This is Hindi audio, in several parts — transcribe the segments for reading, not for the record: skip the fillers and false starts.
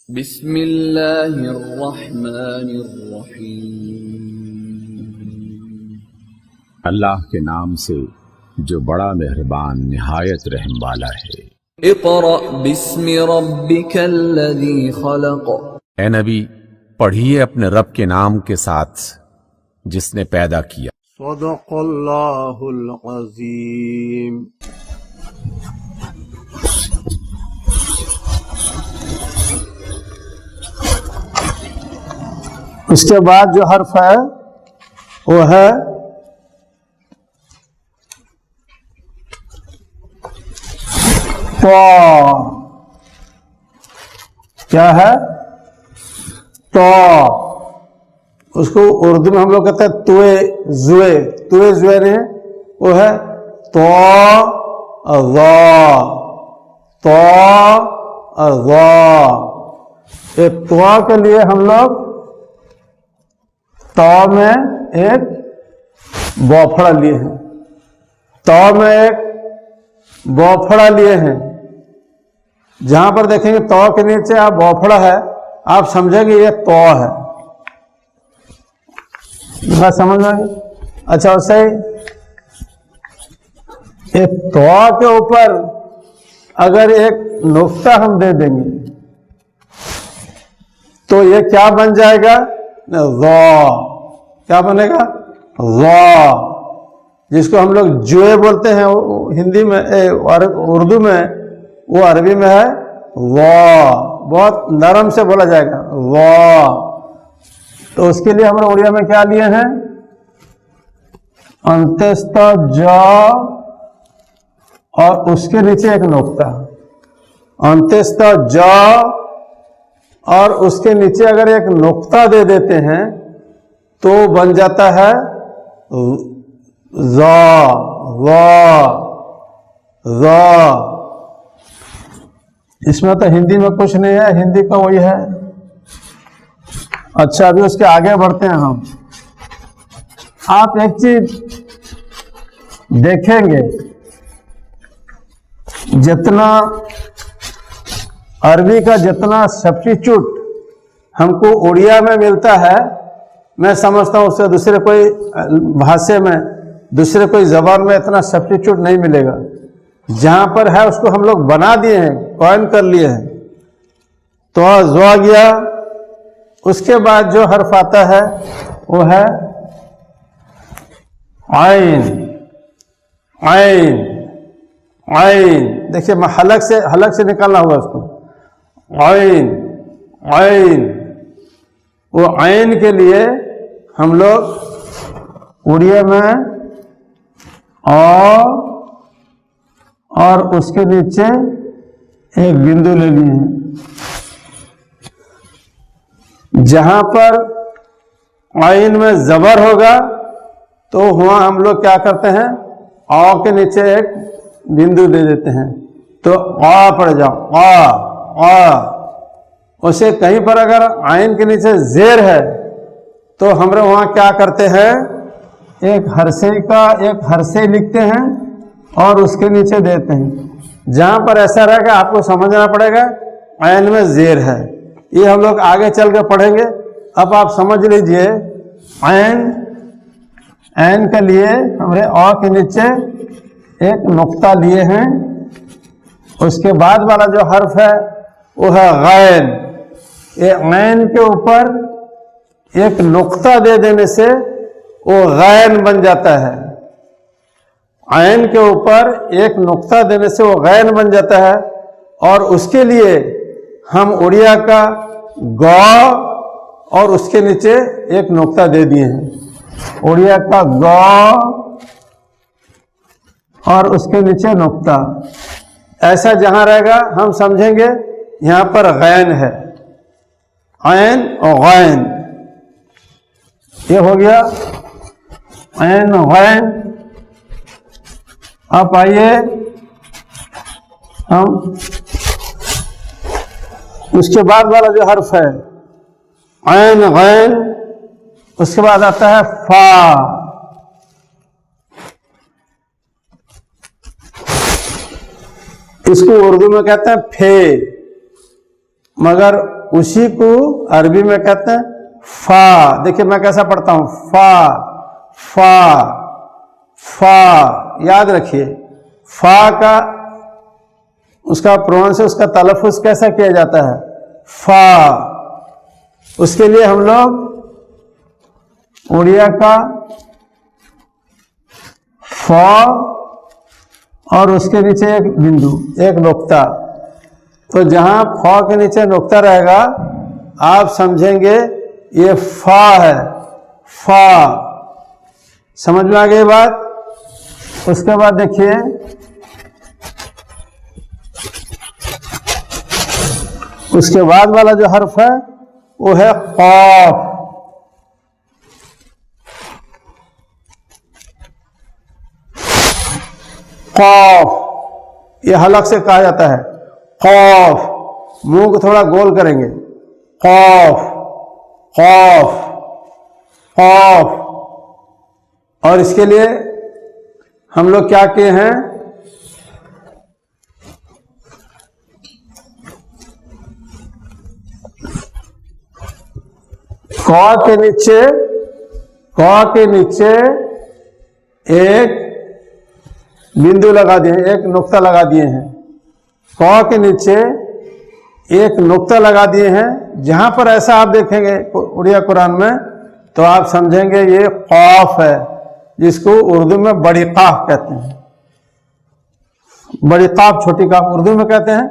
बिस्मिल्लाहिर्रहमानिर्रहीम। अल्लाह के नाम से जो बड़ा मेहरबान निहायत रहम वाला है। इक़रा बिस्मि रब्बिकल्लज़ी खलक़। ए नबी, पढ़िए अपने रब के नाम के साथ जिसने पैदा किया। सदक़ल्लाहुल अज़ीम। उसके बाद जो हर्फ है वो है तो। क्या है? तो। उसको उर्दू में हम लोग कहते हैं तुए जुए। तुए जुए नहीं, वो है तो ये तो के लिए हम लोग तो में एक बौफड़ा लिए हैं। तो में एक बौफड़ा लिए हैं। जहां पर देखेंगे तो के नीचे आप बौफड़ा है, आप समझेंगे ये तो है। बात समझ में? अच्छा, वैसे ही एक तो के ऊपर अगर एक नुक्ता हम दे देंगे तो ये क्या बन जाएगा? क्या बनेगा? जिसको हम लोग जुए बोलते हैं हिंदी में और उर्दू में, वो अरबी में है बहुत नरम से बोला जाएगा तो उसके लिए हम लोग उड़िया में क्या लिए हैं? अंत्यस्त ज और उसके नीचे एक नुक्ता। अंत्यस्त ज और उसके नीचे अगर एक नुक्ता दे देते हैं तो बन जाता है ज़। इसमें तो हिंदी में कुछ नहीं है, हिंदी का वही है। अच्छा, अभी उसके आगे बढ़ते हैं हम। आप एक चीज देखेंगे, जितना अरबी का जितना सब्स्टिट्यूट हमको उड़िया में मिलता है, मैं समझता हूं उससे दूसरे कोई भाषा में, दूसरे कोई जबान में इतना सब्स्टिट्यूट नहीं मिलेगा। जहां पर है उसको हम लोग बना दिए हैं, कॉइन कर लिए हैं। तो ज़ गया। उसके बाद जो हर्फ आता है वो है आइन। आइन आइन देखिए, मैं हलक से निकालना होगा उसको। आइन आइन, वो आइन के लिए हम लोग उड़िया में और उसके नीचे एक बिंदु ले लिए हैं। जहां पर आइन में जबर होगा तो वहां हम लोग क्या करते हैं? आ के नीचे एक बिंदु दे देते हैं तो आ पड़ जाओ। आ उसे कहीं पर अगर आइन के नीचे जेर है तो हम लोग वहां क्या करते हैं? एक हरसे लिखते हैं और उसके नीचे देते हैं। जहां पर ऐसा रहेगा आपको समझना पड़ेगा आइन में जेर है। ये हम लोग आगे चल के पढ़ेंगे। अब आप समझ लीजिए, ऐन के लिए हमने अ के नीचे एक नुक्ता लिए हैं। उसके बाद वाला जो हर्फ है वो है गैन। ये ऐन के ऊपर एक नुक्ता दे देने से वो गैन बन जाता है। ऐन के ऊपर एक नुक्ता देने से वो गैन बन जाता है। और उसके लिए हम उड़िया का ग और उसके नीचे एक नुक्ता दे दिए हैं। उड़िया का ग और उसके नीचे नुक्ता। ऐसा जहां रहेगा हम समझेंगे यहां पर गैन है। ऐन और गैन, ये हो गया ऐन गैन। अब आइए हम उसके बाद वाला जो हर्फ है ऐन गैन, उसके बाद आता है फा। इसको उर्दू में कहते हैं फे, मगर उसी को अरबी में कहते हैं फा। देखिए मैं कैसा पढ़ता हूं, फा फा फा। याद रखिए फा का उसका प्रोनाउंस, उसका तलफ़ुज़ कैसा किया जाता है, फा। उसके लिए हम लोग उड़िया का फा और उसके नीचे एक बिंदु, एक नुक्ता। तो जहां फा के नीचे नुक्ता रहेगा आप समझेंगे ये फा है, फा। समझ में आ गई बात। उसके बाद देखिए उसके बाद वाला जो हर्फ है वो है क़ाफ। क़ाफ ये हलक से कहा जाता है, क़ाफ। मुंह को थोड़ा गोल करेंगे, क़ाफ क़ाफ क़ाफ। और इसके लिए हम लोग क्या किए हैं, कौ के नीचे एक बिंदु लगा दिए, एक नुक्ता लगा दिए हैं। कौ के नीचे एक नुक्ता लगा दिए हैं। जहां पर ऐसा आप देखेंगे उड़िया कुरान में तो आप समझेंगे ये क़ाफ है, जिसको उर्दू में बड़ी काफ कहते हैं। बड़ी काफ, छोटी काफ उर्दू में कहते हैं,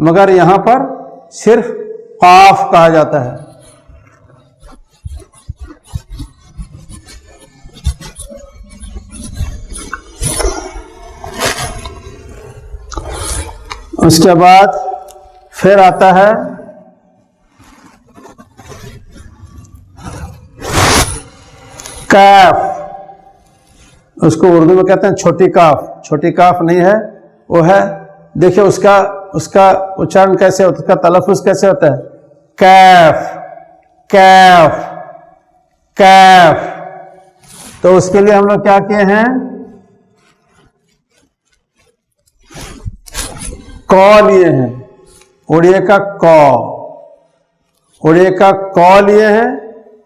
मगर यहां पर सिर्फ काफ कहा जाता है। उसके बाद फिर आता है कैफ। उसको उर्दू में कहते हैं छोटी काफ। छोटी काफ नहीं है, वो है, देखिए उसका उच्चारण कैसे होता है, उसका तलफ़ुज़ कैसे होता है, कैफ कैफ कैफ। तो उसके लिए हम लोग क्या किए हैं, कौ लिए हैं, उड़िया का कौ, उड़िया का कौ लिए हैं।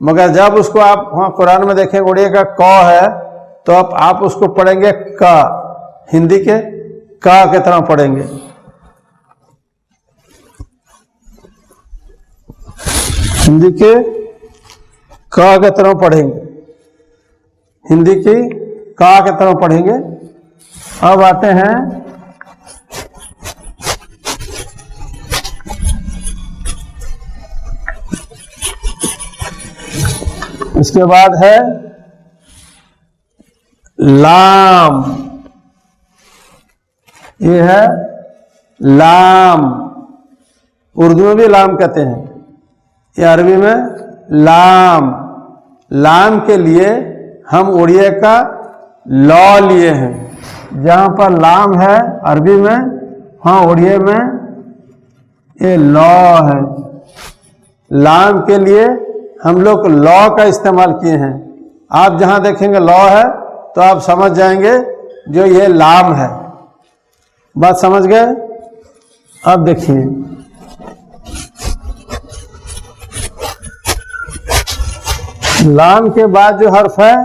मगर जब उसको आप वहां कुरान में देखें उड़िया का कौ है तो आप उसको पढ़ेंगे का, हिंदी के का की तरह पढ़ेंगे। हिंदी के का की तरह पढ़ेंगे, हिंदी की का की तरह पढ़ेंगे। अब आते हैं इसके बाद है लाम। ये है लाम, उर्दू में भी लाम कहते हैं, ये अरबी में लाम। लाम के लिए हम उड़िया का लॉ लिए हैं। जहां पर लाम है अरबी में, हाँ उड़िया में ये लॉ है। लाम के लिए हम लोग लॉ का इस्तेमाल किए हैं। आप जहां देखेंगे लॉ है तो आप समझ जाएंगे जो ये लाम है। बात समझ गए। अब देखिए लाम के बाद जो हर्फ है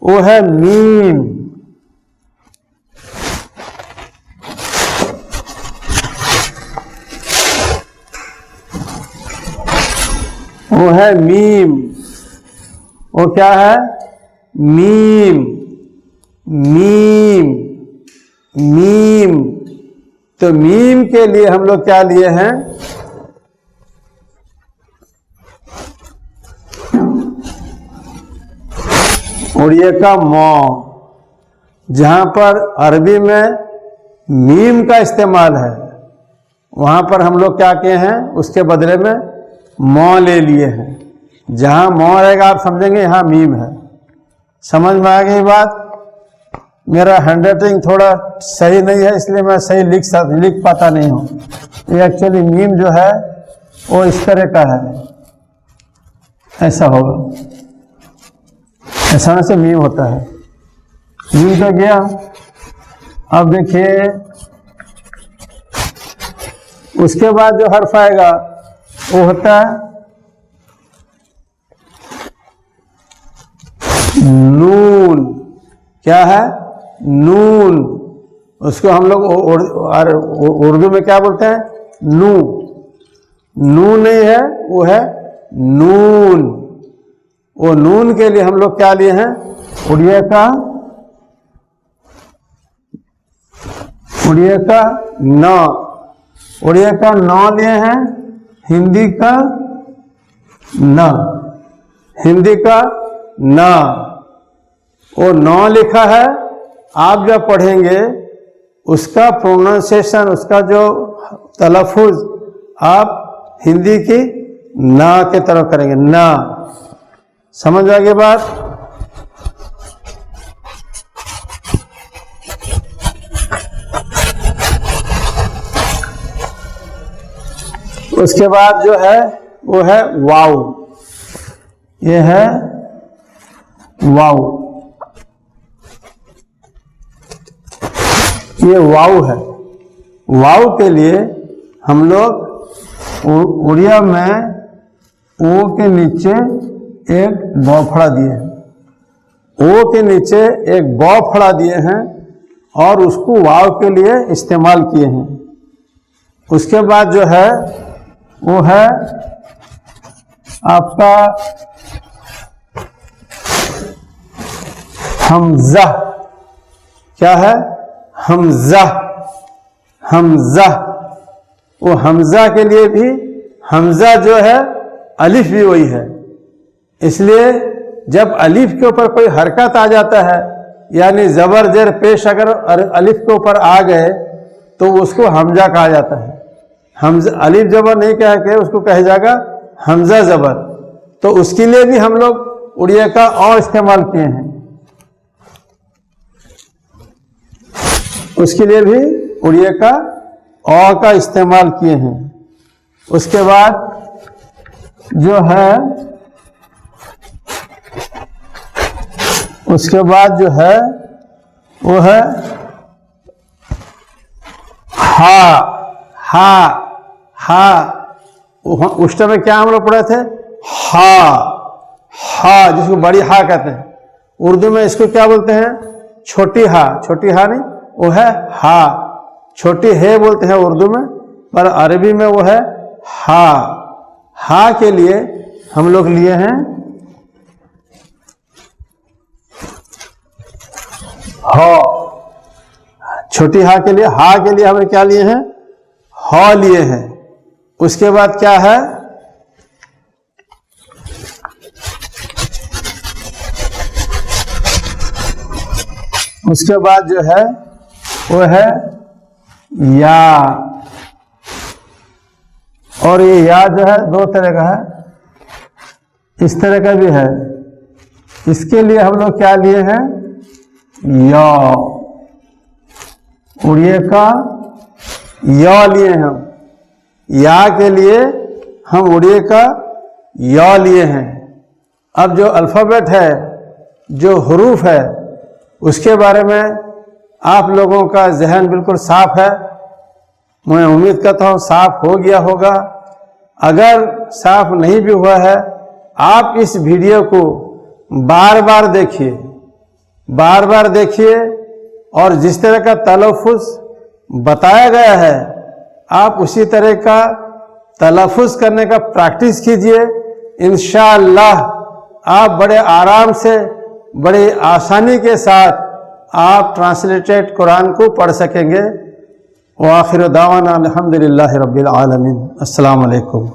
वो है मीम। वो है मीम। वो क्या है, मीम मीम मीम। तो मीम के लिए हम लोग क्या लिए हैं, उड़िया का मौ। जहां पर अरबी में मीम का इस्तेमाल है वहां पर हम लोग क्या किए हैं, उसके बदले में मौ ले लिए हैं। जहां मौ रहेगा आप समझेंगे यहां मीम है। समझ में आ गई बात। मेरा हैंडराइटिंग थोड़ा सही नहीं है इसलिए मैं सही लिख पाता नहीं हूं। ये एक्चुअली मीम जो है वो इस तरह का है, ऐसा होगा, ऐसा से मीम होता है। मीम तो गया। अब देखिए उसके बाद जो हर्फ आएगा वो होता है नून। क्या है? नून। उसको हम लोग उर्दू में क्या बोलते हैं? नू। नू नहीं है, वो है नून। वो नून के लिए हम लोग क्या लिए हैं? उड़िया का न। उड़िया का न लिए हैं, हिंदी का न। हिंदी का न। वो न लिखा है, आप जब पढ़ेंगे उसका प्रोनाउंसिएशन, उसका जो तलफ़ुज़ आप हिंदी की ना के तरफ करेंगे। ना। समझ आ गई बात? उसके बाद जो है वो है वाव। ये है वाव। ये वाव है। वाव के लिए हम लोग उड़िया में ओ के नीचे एक बौफड़ा दिए हैं। ओ के नीचे एक बौफड़ा दिए हैं और उसको वाव के लिए इस्तेमाल किए हैं। उसके बाद जो है वो है आपका हमजा। क्या है? हमजा। हमजा। वो हमजा के लिए भी, हमजा जो है अलिफ भी वही है। इसलिए जब अलिफ के ऊपर कोई हरकत आ जाता है, यानी जबर जेर पेश अगर अलिफ के ऊपर आ गए तो उसको हमजा कहा जाता है। हमजा अलिफ जबर नहीं कह के उसको कहा जाएगा हमजा जबर। तो उसके लिए भी हम लोग उड़िया का औ इस्तेमाल किए हैं। उसके लिए भी उड़िया का औ का इस्तेमाल किए हैं। उसके बाद जो है वो है हा। हा। हा। उस टाइम में क्या हम लोग पढ़े थे? हा। हा, जिसको बड़ी हा कहते हैं। उर्दू में इसको क्या बोलते हैं? छोटी हा। छोटी हा नहीं, वो है हा। छोटी है बोलते हैं उर्दू में, पर अरबी में वो है हा। हा के लिए हम लोग लिए हैं हा। छोटी हा के लिए हमने क्या लिए हैं? हा लिए हैं। उसके बाद क्या है? उसके बाद जो है वो है या। और ये या जो है दो तरह का है। इस तरह का भी है। इसके लिए हम लोग क्या लिए हैं? या। उड़िया का या लिए हैं हम। या के लिए हम उड़िया का या लिए हैं। अब जो अल्फ़ाबेट है, जो हुरूफ है, उसके बारे में आप लोगों का जहन बिल्कुल साफ है। मैं उम्मीद करता हूँ साफ हो गया होगा। अगर साफ नहीं भी हुआ है, आप इस वीडियो को बार बार देखिए, बार बार देखिए और जिस तरह का तलफ़ुज़ बताया गया है आप उसी तरह का तलफ़ुज़ करने का प्रैक्टिस कीजिए। इंशाअल्लाह आप बड़े आराम से, बड़े आसानी के साथ आप ट्रांसलेटेड कुरान को पढ़ सकेंगे। व आखिर दावाना अल्हम्दुलिल्लाहि रब्बिल आलमीन। अस्सलामु अलैकुम।